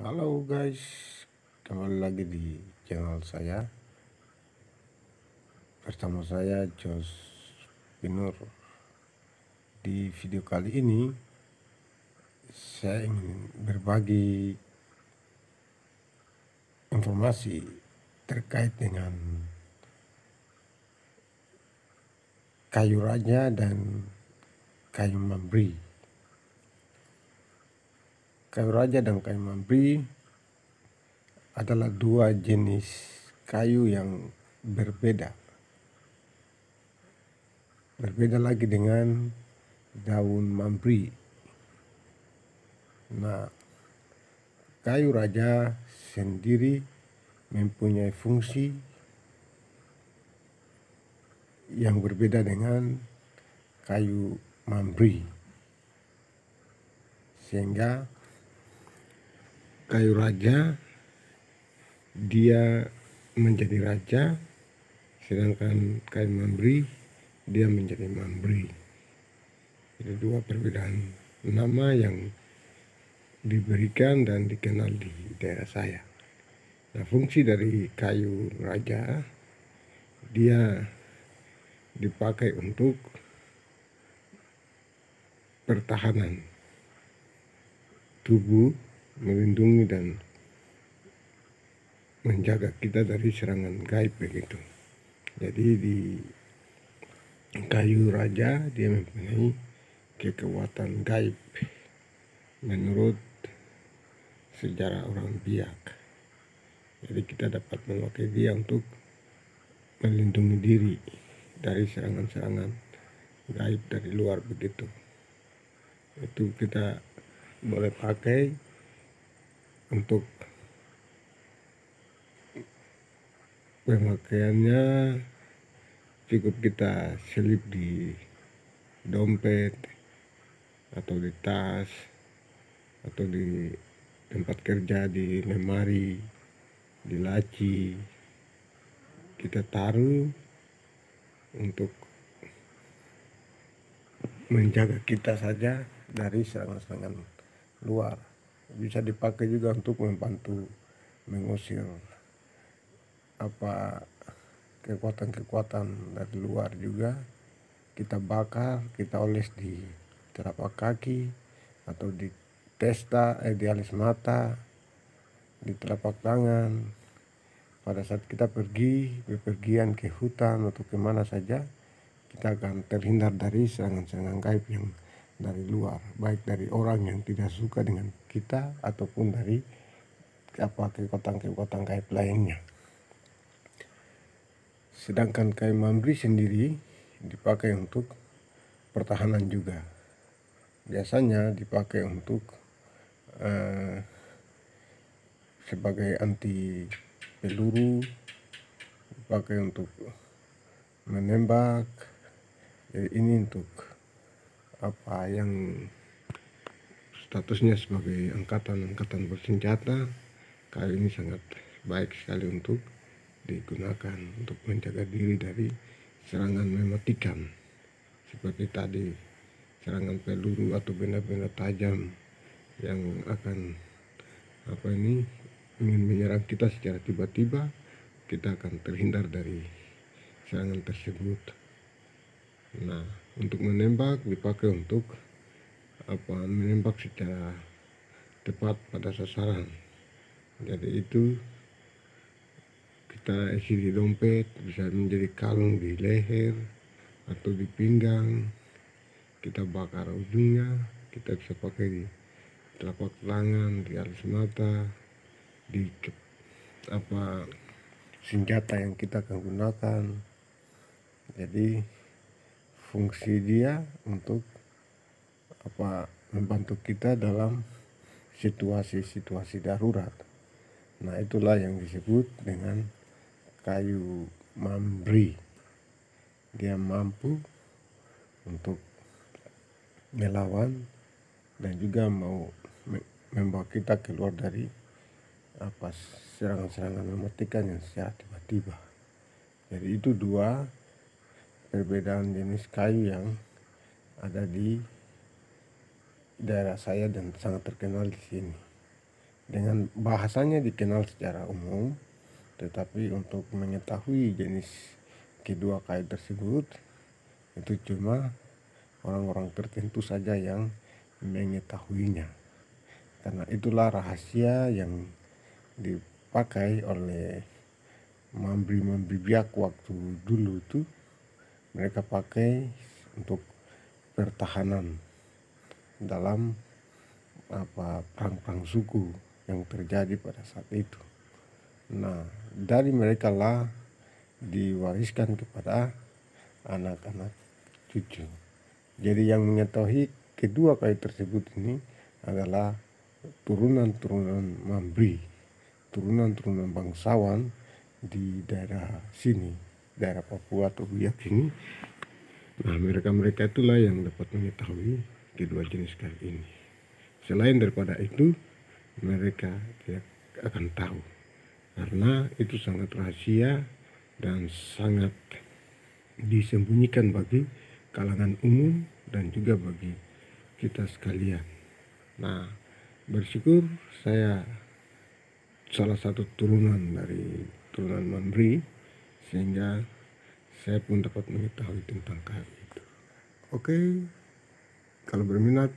Halo guys, kembali lagi di channel saya. Bersama saya Jos Binur. Di video kali ini saya ingin berbagi informasi terkait dengan kayu raja dan kayu mambri. Kayu raja dan kayu mambri adalah dua jenis kayu yang berbeda. Berbeda lagi dengan daun mambri. Nah, kayu raja sendiri mempunyai fungsi yang berbeda dengan kayu mambri, sehingga kayu raja dia menjadi raja, sedangkan kayu mambri dia menjadi mambri. Jadi dua perbedaan nama yang diberikan dan dikenal di daerah saya. Nah, fungsi dari kayu raja dia dipakai untuk pertahanan tubuh, melindungi dan menjaga kita dari serangan gaib begitu. Jadi di kayu raja dia mempunyai kekuatan gaib menurut sejarah orang Biak. Jadi kita dapat memakai dia untuk melindungi diri dari serangan-serangan gaib dari luar begitu. Itu kita boleh pakai untuk pemakaiannya, cukup kita selip di dompet atau di tas atau di tempat kerja, di lemari, di laci, kita taruh untuk menjaga kita saja dari serangan-serangan luar. Bisa dipakai juga untuk membantu mengusir kekuatan-kekuatan dari luar juga. Kita bakar, kita oles di telapak kaki atau di di alis mata, di telapak tangan. Pada saat kita bepergian ke hutan atau kemana saja, kita akan terhindar dari serangan-serangan gaib yang dari luar, baik dari orang yang tidak suka dengan kita ataupun dari kekuatan-kekuatan gaib lainnya. Sedangkan kayu mambri sendiri dipakai untuk pertahanan juga. Biasanya dipakai untuk sebagai anti peluru, dipakai untuk menembak. Jadi ini untuk yang statusnya sebagai angkatan bersenjata. Kayu ini sangat baik sekali untuk digunakan untuk menjaga diri dari serangan mematikan seperti tadi, serangan peluru atau benda-benda tajam yang akan ingin menyerang kita secara tiba-tiba. Kita akan terhindar dari serangan tersebut. Nah, untuk menembak dipakai untuk menembak secara tepat pada sasaran. Jadi itu kita isi di dompet, bisa menjadi kalung di leher atau di pinggang. Kita bakar ujungnya, kita bisa pakai di telapak tangan, di alis mata, di senjata yang kita akan gunakan. Jadi fungsi dia untuk membantu kita dalam situasi-situasi darurat. Nah, itulah yang disebut dengan kayu mambri. Dia mampu untuk melawan dan juga mau membawa kita keluar dari serangan-serangan mematikan yang secara tiba-tiba. Jadi itu dua perbedaan jenis kayu yang ada di daerah saya dan sangat terkenal di sini. dengan bahasanya dikenal secara umum, tetapi untuk mengetahui jenis kedua kai tersebut itu cuma orang-orang tertentu saja yang mengetahuinya. Karena itulah rahasia yang dipakai oleh mambri-mambri biak waktu dulu itu. Mereka pakai untuk pertahanan dalam perang-perang suku yang terjadi pada saat itu. Nah, dari mereka lah diwariskan kepada anak-anak cucu. Jadi yang mengetahui kedua kai tersebut ini adalah turunan-turunan mambri, turunan-turunan bangsawan di daerah sini, daerah Papua atau Biak ini. Nah, mereka-mereka itulah yang dapat mengetahui kedua jenis kai ini. Selain daripada itu, mereka tidak akan tahu karena itu sangat rahasia dan sangat disembunyikan bagi kalangan umum dan juga bagi kita sekalian. Nah, bersyukur saya salah satu turunan dari turunan Mambri, sehingga saya pun dapat mengetahui tentang kai itu. Oke, kalau berminat